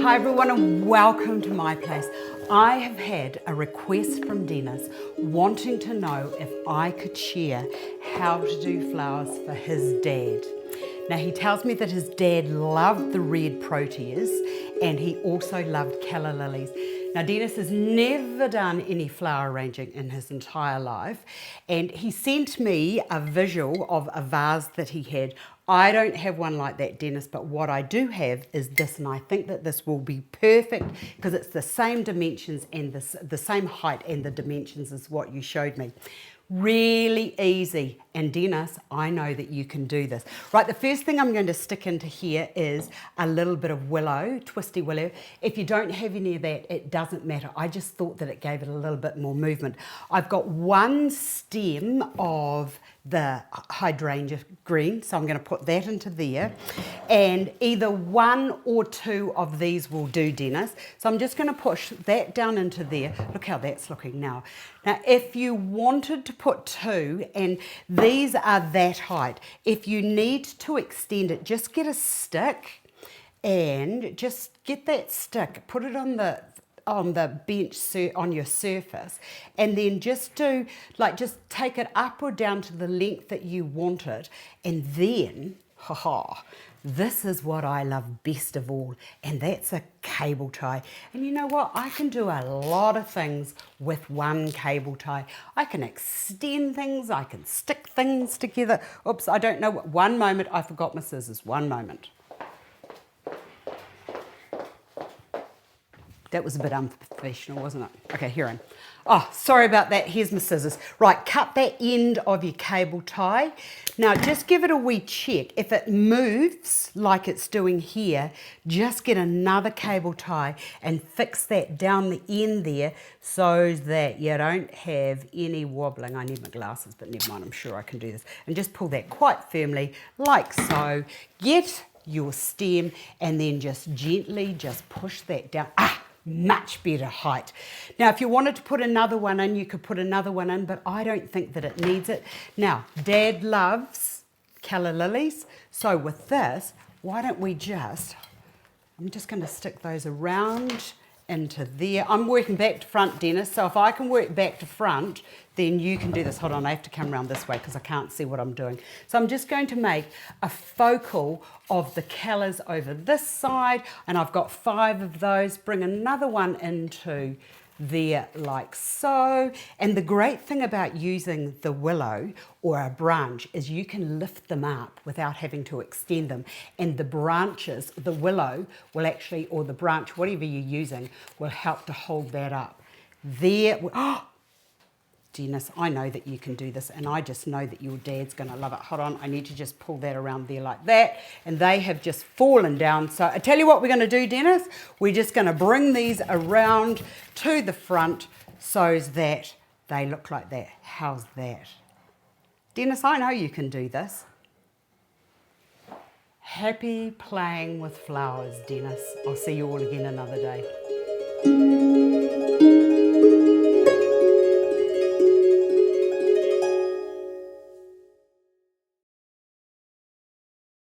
Hi everyone and welcome to my place. I have had a request from Denis wanting to know if I could share how to do flowers for his dad. Now he tells me that his dad loved the red proteas and he also loved Calla Lilies. Now Denis has never done any flower arranging in his entire life and he sent me a visual of a vase that he had. I don't have one like that, Denis, but what I do have is this, and I think that this will be perfect because it's the same dimensions and the same height and the dimensions as what you showed me. Really easy, and Denis, I know that you can do this. Right, the first thing I'm going to stick into here is a little bit of willow, twisty willow. If you don't have any of that, it doesn't matter. I just thought that it gave it a little bit more movement. I've got one stem of the hydrangea green, so I'm going to put that into there, and either one or two of these will do, Denis. So I'm just going to push that down into there. Look how that's looking now. Now if you wanted to put two, and these are that height, if you need to extend it, just get a stick and just get that stick, put it on the bench on your surface, and then just do just take it up or down to the length that you want it, and then this is what I love best of all, and that's a cable tie. And you know what, I can do a lot of things with one cable tie. I can extend things, I can stick things together. Oops, I don't know what, one moment, I forgot my scissors, one moment. That was a bit unprofessional, wasn't it? Okay, here I am. Oh, sorry about that. Here's my scissors. Right, cut that end of your cable tie. Now, just give it a wee check. If it moves like it's doing here, just get another cable tie and fix that down the end there so that you don't have any wobbling. I need my glasses, but never mind. I'm sure I can do this. And just pull that quite firmly, like so. Get your stem and then just gently just push that down. Much better height. Now, if you wanted to put another one in, you could put another one in, but I don't think that it needs it. Now, Dad loves Calla Lilies, so with this, why don't we just, I'm just going to stick those around into there. I'm working back to front, Denis, so if I can work back to front, then you can do this. Hold on, I have to come around this way because I can't see what I'm doing. So I'm just going to make a focal of the callas over this side, and I've got 5 of those. Bring another one into there like so. And the great thing about using the willow or a branch is you can lift them up without having to extend them, and the branches, the willow will actually, or the branch, whatever you're using, will help to hold that up. There, oh, Denis, I know that you can do this, and I just know that your dad's going to love it. Hold on, I need to just pull that around there like that, and they have just fallen down. So I tell you what we're going to do, Denis, we're just going to bring these around to the front so that they look like that. How's that? Denis, I know you can do this. Happy playing with flowers, Denis. I'll see you all again another day.